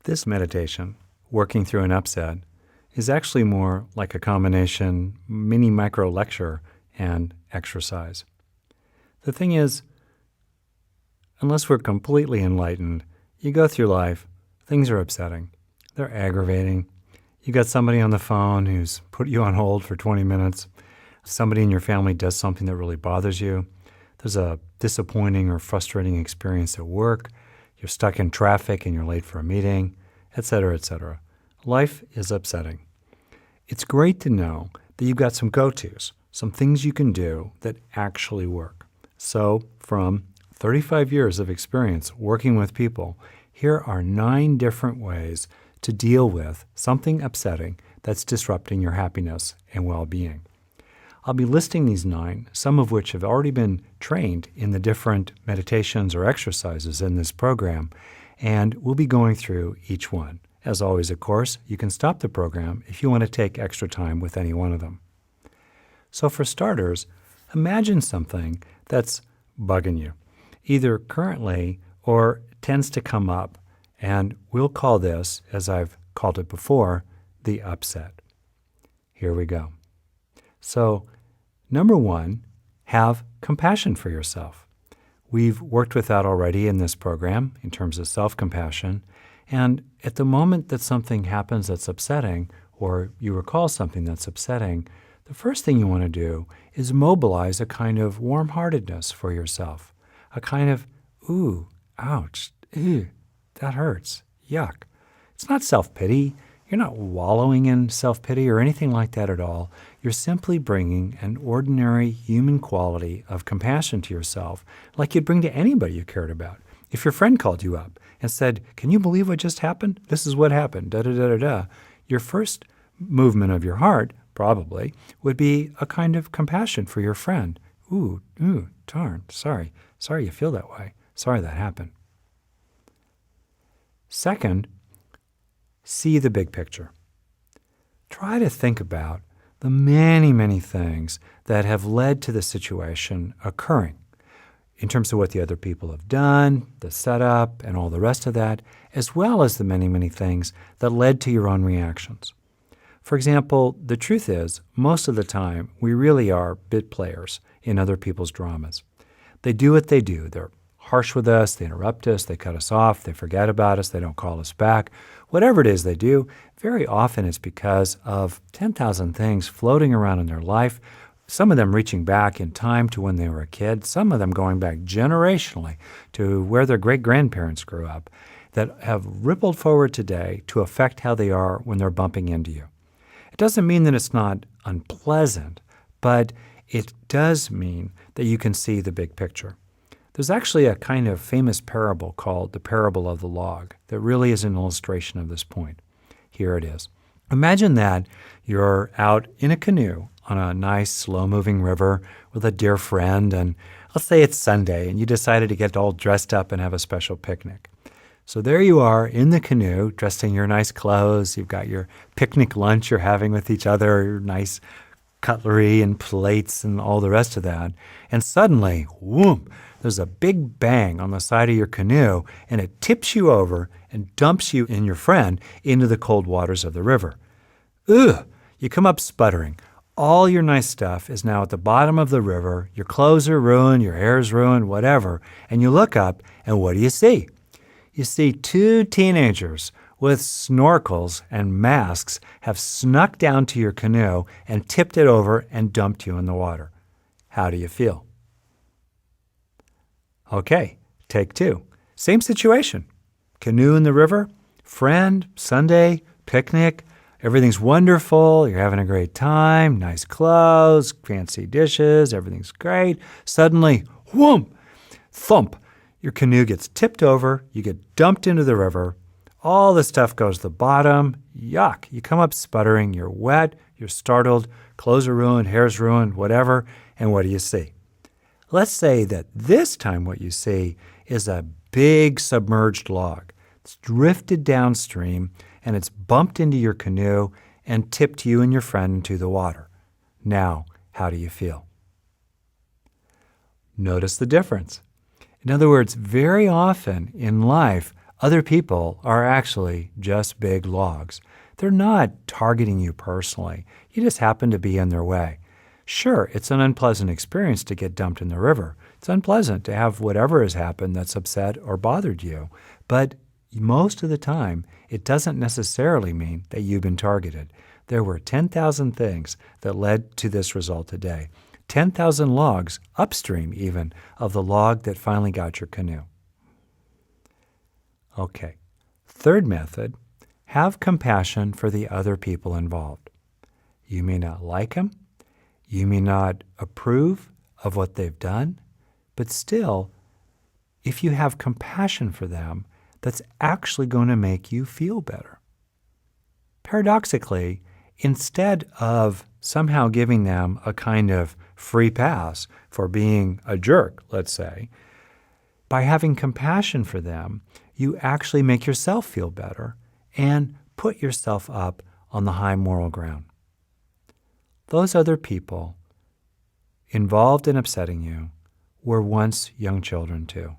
This meditation, working through an upset, is actually more like a combination mini micro lecture and exercise. The thing is, unless we're completely enlightened, you go through life, things are upsetting. They're aggravating. You got somebody on the phone who's put you on hold for 20 minutes. Somebody in your family does something that really bothers you. There's a disappointing or frustrating experience at work. You're stuck in traffic and you're late for a meeting, etc., etc. Life is upsetting. It's great to know that you've got some go-tos, some things you can do that actually work. So, from 35 years of experience working with people, here are 9 different ways to deal with something upsetting that's disrupting your happiness and well-being. I'll be listing these 9, some of which have already been trained in the different meditations or exercises in this program, and we'll be going through each one. As always, of course, you can stop the program if you want to take extra time with any one of them. So for starters, imagine something that's bugging you, either currently or tends to come up, and we'll call this, as I've called it before, the upset. Here we go. So, number 1, have compassion for yourself. We've worked with that already in this program in terms of self-compassion, and at the moment that something happens that's upsetting, or you recall something that's upsetting, the first thing you want to do is mobilize a kind of warm-heartedness for yourself, a kind of, ooh, ouch, ew, that hurts, yuck. It's not self-pity. You're not wallowing in self-pity or anything like that at all. You're simply bringing an ordinary human quality of compassion to yourself like you'd bring to anybody you cared about. If your friend called you up and said, "Can you believe what just happened? This is what happened, da-da-da-da-da," your first movement of your heart, probably, would be a kind of compassion for your friend. Ooh, darn, sorry you feel that way. Sorry that happened. Second, see the big picture. Try to think about the many, many things that have led to the situation occurring in terms of what the other people have done, the setup, and all the rest of that, as well as the many, many things that led to your own reactions. For example, the truth is, most of the time, we really are bit players in other people's dramas. They do what they do. They're harsh with us, they interrupt us, they cut us off, they forget about us, they don't call us back. Whatever it is they do, very often it's because of 10,000 things floating around in their life, some of them reaching back in time to when they were a kid, some of them going back generationally to where their great-grandparents grew up, that have rippled forward today to affect how they are when they're bumping into you. It doesn't mean that it's not unpleasant, but it does mean that you can see the big picture. There's actually a kind of famous parable called the parable of the log that really is an illustration of this point. Here it is. Imagine that you're out in a canoe on a nice, slow-moving river with a dear friend, and let's say it's Sunday, and you decided to get all dressed up and have a special picnic. So there you are in the canoe, dressed in your nice clothes. You've got your picnic lunch you're having with each other, your nice cutlery and plates and all the rest of that. And suddenly, whoom, there's a big bang on the side of your canoe, and it tips you over and dumps you and your friend into the cold waters of the river. Ugh! You come up sputtering. All your nice stuff is now at the bottom of the river. Your clothes are ruined, your hair's ruined, whatever. And you look up, and what do you see? You see 2 teenagers with snorkels and masks have snuck down to your canoe and tipped it over and dumped you in the water. How do you feel? Okay, take 2. Same situation. Canoe in the river, friend, Sunday, picnic, everything's wonderful, you're having a great time, nice clothes, fancy dishes, everything's great. Suddenly, whoom, thump, your canoe gets tipped over, you get dumped into the river, all the stuff goes to the bottom, yuck, you come up sputtering, you're wet, you're startled, clothes are ruined, hair's ruined, whatever, and what do you see? Let's say that this time what you see is a big submerged log. It's drifted downstream, and it's bumped into your canoe and tipped you and your friend into the water. Now, how do you feel? Notice the difference. In other words, very often in life, Other people are actually just big logs. They're not targeting you personally. You just happen to be in their way. Sure, it's an unpleasant experience to get dumped in the river. It's unpleasant to have whatever has happened that's upset or bothered you. But most of the time, it doesn't necessarily mean that you've been targeted. There were 10,000 things that led to this result today. 10,000 logs, upstream even, of the log that finally got your canoe. Okay. Third method, have compassion for the other people involved. You may not like them. You may not approve of what they've done, but still, if you have compassion for them, that's actually going to make you feel better. Paradoxically, instead of somehow giving them a kind of free pass for being a jerk, let's say, by having compassion for them, you actually make yourself feel better and put yourself up on the high moral ground. Those other people involved in upsetting you were once young children too.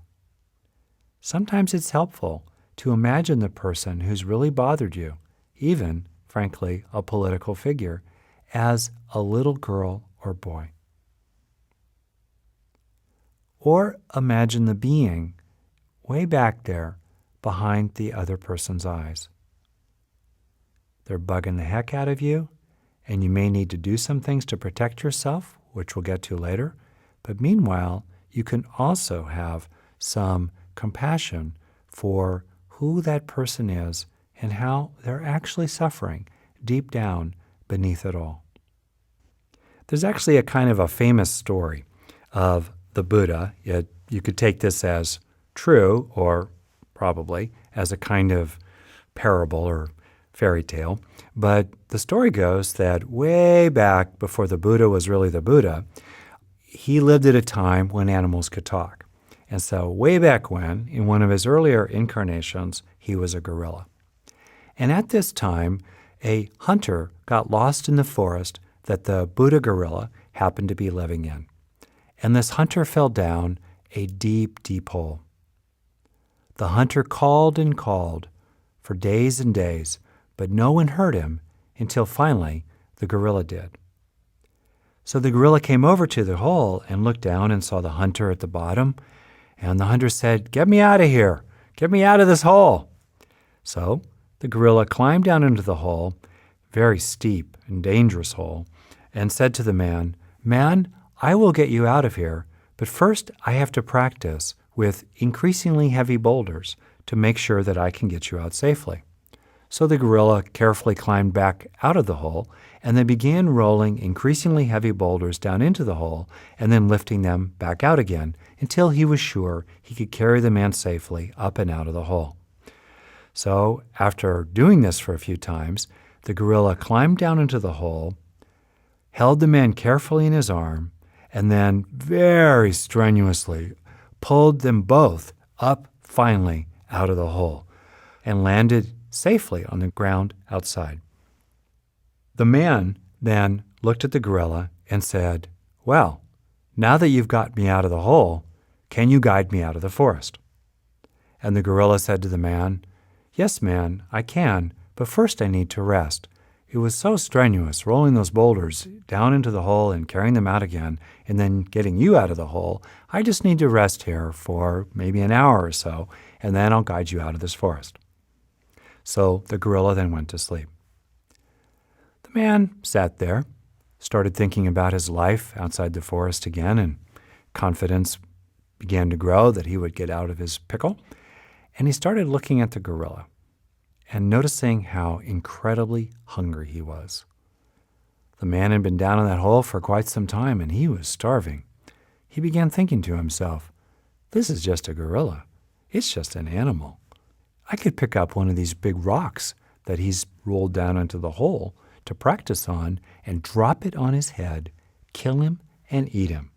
Sometimes it's helpful to imagine the person who's really bothered you, even, frankly, a political figure, as a little girl or boy. Or imagine the being way back there behind the other person's eyes. They're bugging the heck out of you, and you may need to do some things to protect yourself, which we'll get to later. But meanwhile, you can also have some compassion for who that person is and how they're actually suffering deep down beneath it all. There's actually a kind of a famous story of the Buddha. You could take this as true, or probably as a kind of parable or fairy tale. But the story goes that way back before the Buddha was really the Buddha, he lived at a time when animals could talk. And so way back when, in one of his earlier incarnations, he was a gorilla. And at this time, a hunter got lost in the forest that the Buddha gorilla happened to be living in. And this hunter fell down a deep, deep hole. The hunter called and called for days and days, but no one heard him until finally the gorilla did. So the gorilla came over to the hole and looked down and saw the hunter at the bottom. And the hunter said, "Get me out of here. Get me out of this hole." So the gorilla climbed down into the hole, very steep and dangerous hole, and said to the man, "Man, I will get you out of here, but first I have to practice with increasingly heavy boulders to make sure that I can get you out safely." So the gorilla carefully climbed back out of the hole, and they began rolling increasingly heavy boulders down into the hole and then lifting them back out again until he was sure he could carry the man safely up and out of the hole. So after doing this for a few times, the gorilla climbed down into the hole, held the man carefully in his arm, and then very strenuously pulled them both up finally out of the hole and landed safely on the ground outside. The man then looked at the gorilla and said, "Well, now that you've got me out of the hole, can you guide me out of the forest?" And the gorilla said to the man, "Yes, man, I can, but first I need to rest. It was so strenuous rolling those boulders down into the hole and carrying them out again and then getting you out of the hole. I just need to rest here for maybe an hour or so, and then I'll guide you out of this forest." So the gorilla then went to sleep. The man sat there, started thinking about his life outside the forest again, and confidence began to grow that he would get out of his pickle. And he started looking at the gorilla and noticing how incredibly hungry he was. The man had been down in that hole for quite some time, and he was starving. He began thinking to himself, "This is just a gorilla. It's just an animal. I could pick up one of these big rocks that he's rolled down into the hole to practice on and drop it on his head, kill him, and eat him.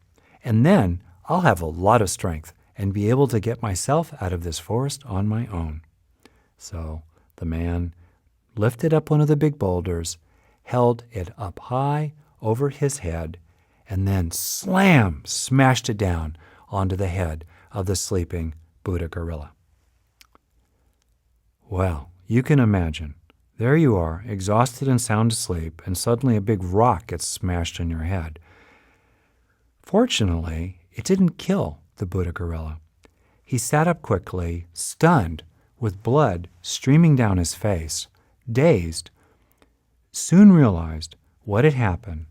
And then I'll have a lot of strength and be able to get myself out of this forest on my own." So the man lifted up one of the big boulders, held it up high over his head, and then smashed it down onto the head of the sleeping Buddha gorilla. Well, you can imagine. There you are, exhausted and sound asleep, and suddenly a big rock gets smashed on your head. Fortunately, it didn't kill the Buddha gorilla. He sat up quickly, stunned, with blood streaming down his face, dazed, soon realized what had happened,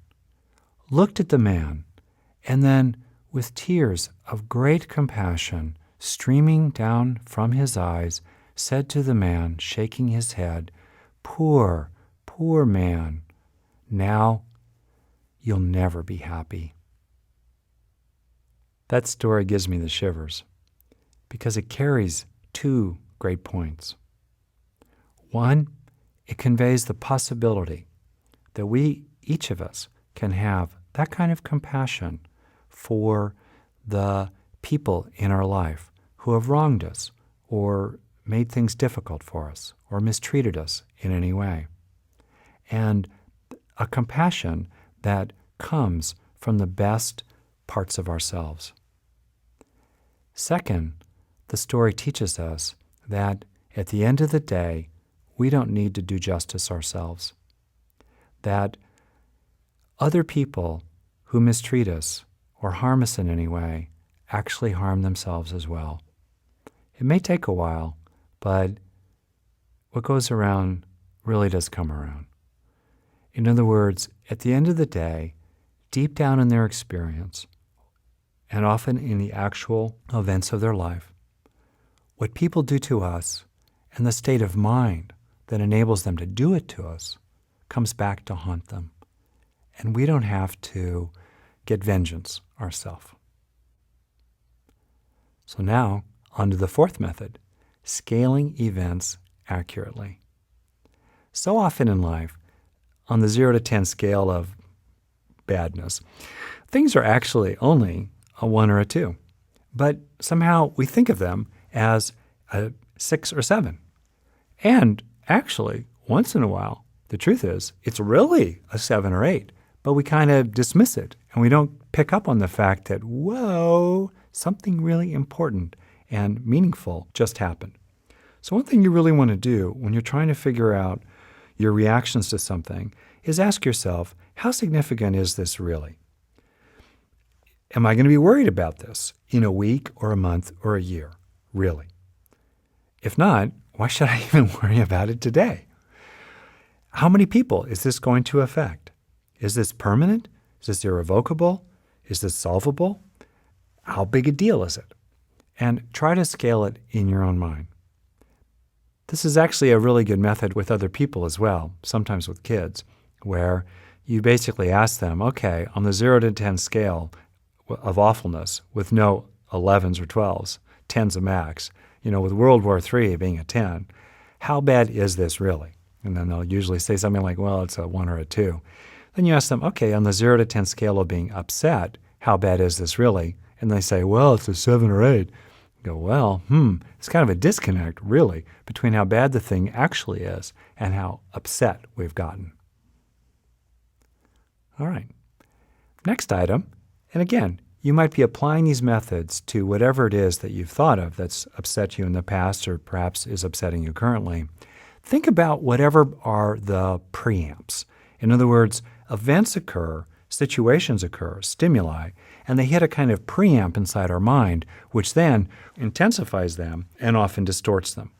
looked at the man, and then, with tears of great compassion streaming down from his eyes, said to the man, shaking his head, "Poor, poor man, now you'll never be happy." That story gives me the shivers because it carries two great points. One, it conveys the possibility that we, each of us, can have that kind of compassion for the people in our life who have wronged us or made things difficult for us or mistreated us in any way. And a compassion that comes from the best parts of ourselves. Second, the story teaches us that at the end of the day, we don't need to do justice ourselves. That other people who mistreat us or harm us in any way actually harm themselves as well. It may take a while, but what goes around really does come around. In other words, at the end of the day, deep down in their experience, and often in the actual events of their life, what people do to us and the state of mind that enables them to do it to us comes back to haunt them. And we don't have to get vengeance ourselves. So now, on to the fourth method, scaling events accurately. So often in life, on the 0 to 10 scale of badness, things are actually only a 1 or a 2. But somehow we think of them as a 6 or 7. And actually, once in a while, the truth is, it's really a 7 or 8. But we kind of dismiss it, and we don't pick up on the fact that, whoa, something really important and meaningful just happened. So one thing you really want to do when you're trying to figure out your reactions to something is ask yourself, how significant is this really? Am I going to be worried about this in a week or a month or a year, really? If not, why should I even worry about it today? How many people is this going to affect? Is this permanent? Is this irrevocable? Is this solvable? How big a deal is it? And try to scale it in your own mind. This is actually a really good method with other people as well, sometimes with kids, where you basically ask them, okay, on the 0 to 10 scale of awfulness, with no 11s or 12s, 10's a max, with World War III being a 10, how bad is this really? And then they'll usually say something like, well, it's a 1 or a 2. Then you ask them, okay, on the 0 to 10 scale of being upset, how bad is this really? And they say, well, it's a 7 or 8. You go, well, it's kind of a disconnect, really, between how bad the thing actually is and how upset we've gotten. All right. Next item, and again, you might be applying these methods to whatever it is that you've thought of that's upset you in the past or perhaps is upsetting you currently. Think about whatever are the preamps. In other words, events occur, situations occur, stimuli, and they hit a kind of preamp inside our mind, which then intensifies them and often distorts them.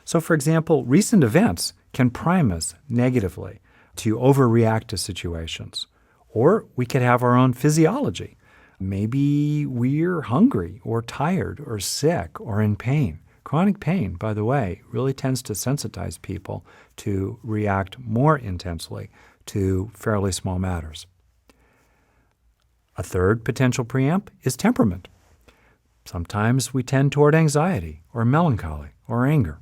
So, for example, recent events can prime us negatively to overreact to situations. Or we could have our own physiology. Maybe we're hungry or tired or sick or in pain. Chronic pain, by the way, really tends to sensitize people to react more intensely to fairly small matters. A third potential preamp is temperament. Sometimes we tend toward anxiety or melancholy or anger.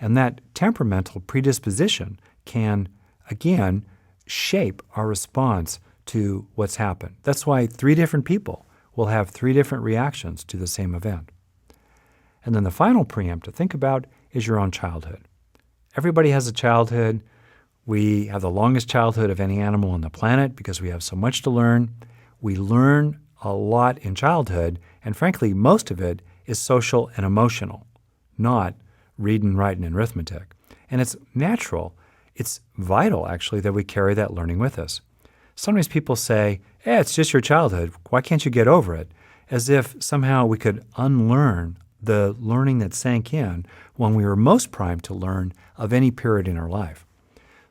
And that temperamental predisposition can, again, shape our response to what's happened. That's why 3 different people will have 3 different reactions to the same event. And then the final preamp to think about is your own childhood. Everybody has a childhood. We have the longest childhood of any animal on the planet because we have so much to learn. We learn a lot in childhood, and frankly, most of it is social and emotional, not reading, writing, and arithmetic. And it's natural, it's vital actually, that we carry that learning with us. Sometimes people say, hey, it's just your childhood. Why can't you get over it? As if somehow we could unlearn the learning that sank in when we were most primed to learn of any period in our life.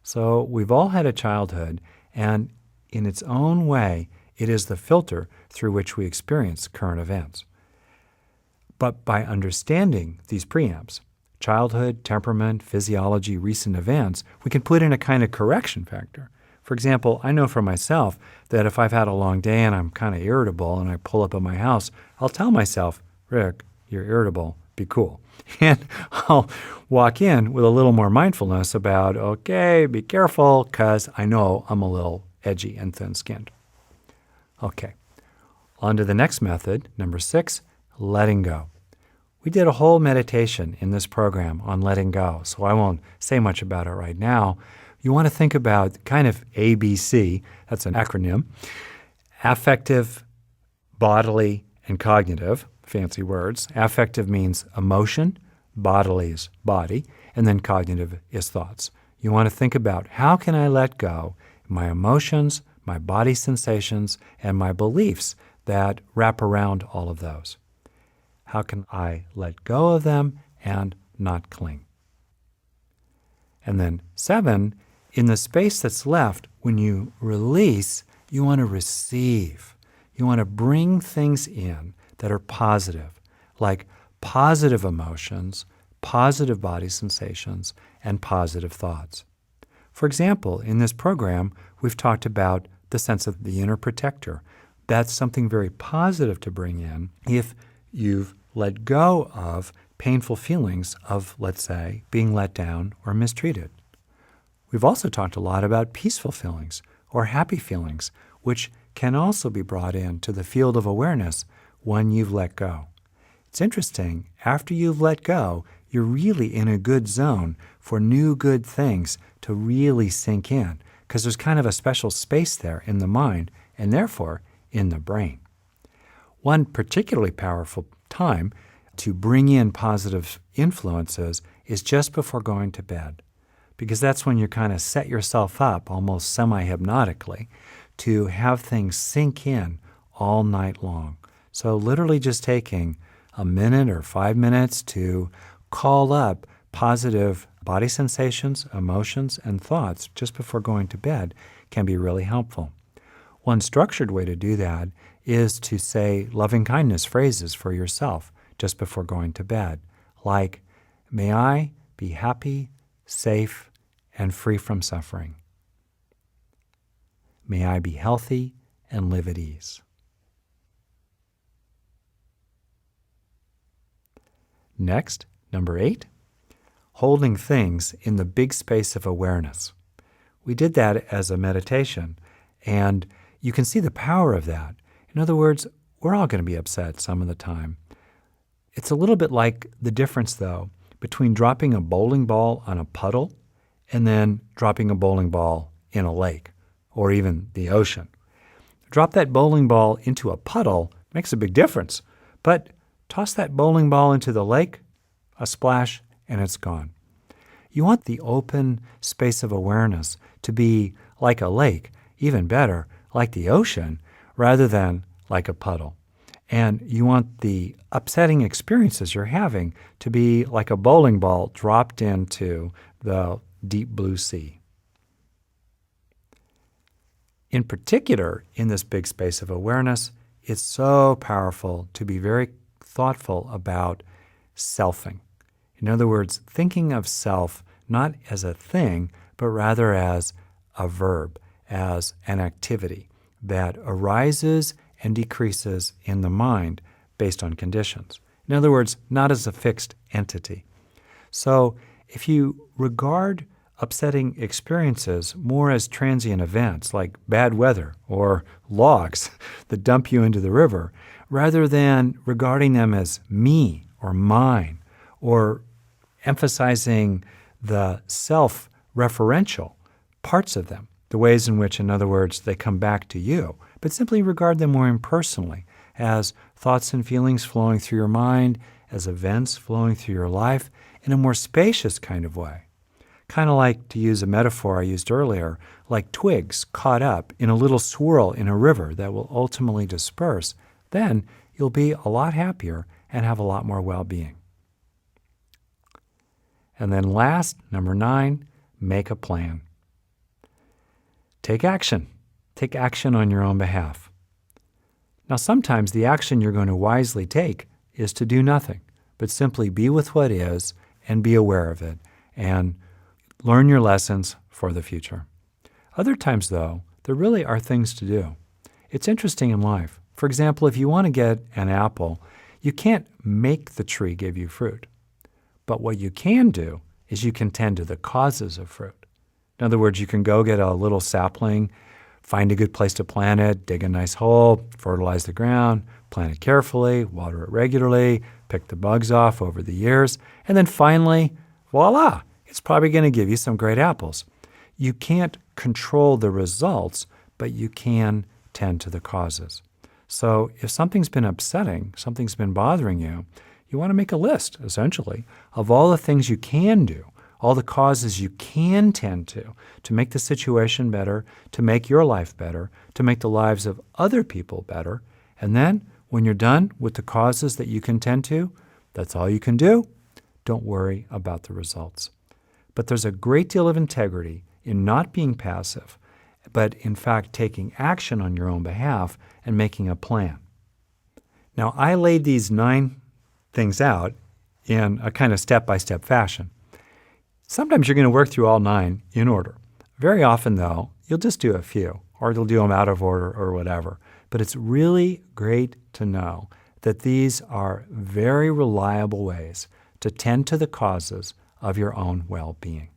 So we've all had a childhood, and in its own way, it is the filter through which we experience current events. But by understanding these preamps, childhood, temperament, physiology, recent events, we can put in a kind of correction factor. For example, I know for myself that if I've had a long day and I'm kind of irritable and I pull up at my house, I'll tell myself, Rick, you're irritable, be cool. And I'll walk in with a little more mindfulness about, okay, be careful, because I know I'm a little edgy and thin-skinned. Okay, on to the next method, number 6, letting go. We did a whole meditation in this program on letting go, so I won't say much about it right now. You want to think about kind of ABC, that's an acronym, affective, bodily, and cognitive, fancy words. Affective means emotion, bodily is body, and then cognitive is thoughts. You want to think about, how can I let go my emotions, my body sensations, and my beliefs that wrap around all of those? How can I let go of them and not cling? And then 7, in the space that's left, when you release, you want to receive. You want to bring things in that are positive, like positive emotions, positive body sensations, and positive thoughts. For example, in this program, we've talked about the sense of the inner protector. That's something very positive to bring in if you've let go of painful feelings of, let's say, being let down or mistreated. We've also talked a lot about peaceful feelings or happy feelings, which can also be brought into the field of awareness when you've let go. It's interesting, after you've let go, you're really in a good zone for new good things to really sink in, because there's kind of a special space there in the mind and therefore in the brain. One particularly powerful time to bring in positive influences is just before going to bed, because that's when you kind of set yourself up almost semi-hypnotically to have things sink in all night long. So literally just taking a minute or 5 minutes to call up positive body sensations, emotions, and thoughts just before going to bed can be really helpful. One structured way to do that is to say loving-kindness phrases for yourself just before going to bed, like, may I be happy, safe, and free from suffering. May I be healthy and live at ease. Next, number 8, holding things in the big space of awareness. We did that as a meditation, and you can see the power of that. In other words, we're all going to be upset some of the time. It's a little bit like the difference, though, between dropping a bowling ball on a puddle and then dropping a bowling ball in a lake or even the ocean. Drop that bowling ball into a puddle makes a big difference, but toss that bowling ball into the lake, a splash, and it's gone. You want the open space of awareness to be like a lake, even better, like the ocean, rather than like a puddle. And you want the upsetting experiences you're having to be like a bowling ball dropped into the deep blue sea. In particular, in this big space of awareness, it's so powerful to be very thoughtful about selfing. In other words, thinking of self not as a thing, but rather as a verb, as an activity that arises and decreases in the mind based on conditions. In other words, not as a fixed entity. So if you regard upsetting experiences more as transient events like bad weather or logs that dump you into the river, rather than regarding them as me or mine, or emphasizing the self-referential parts of them, the ways in which, in other words, they come back to you, but simply regard them more impersonally as thoughts and feelings flowing through your mind, as events flowing through your life, in a more spacious kind of way. Kind of like, to use a metaphor I used earlier, like twigs caught up in a little swirl in a river that will ultimately disperse. Then you'll be a lot happier and have a lot more well-being. And then last, number 9, make a plan. Take action. Take action on your own behalf. Now, sometimes the action you're going to wisely take is to do nothing, but simply be with what is and be aware of it and learn your lessons for the future. Other times, though, there really are things to do. It's interesting in life. For example, if you want to get an apple, you can't make the tree give you fruit. But what you can do is you can tend to the causes of fruit. In other words, you can go get a little sapling, find a good place to plant it, dig a nice hole, fertilize the ground, plant it carefully, water it regularly, pick the bugs off over the years, and then finally, voila, it's probably going to give you some great apples. You can't control the results, but you can tend to the causes. So if something's been upsetting, something's been bothering you, you want to make a list, essentially, of all the things you can do, all the causes you can tend to make the situation better, to make your life better, to make the lives of other people better. And then, when you're done with the causes that you can tend to, that's all you can do. Don't worry about the results. But there's a great deal of integrity in not being passive, but in fact taking action on your own behalf and making a plan. Now, I laid these 9 things out in a kind of step-by-step fashion. Sometimes you're going to work through all 9 in order. Very often, though, you'll just do a few, or you'll do them out of order or whatever. But it's really great to know that these are very reliable ways to tend to the causes of your own well-being.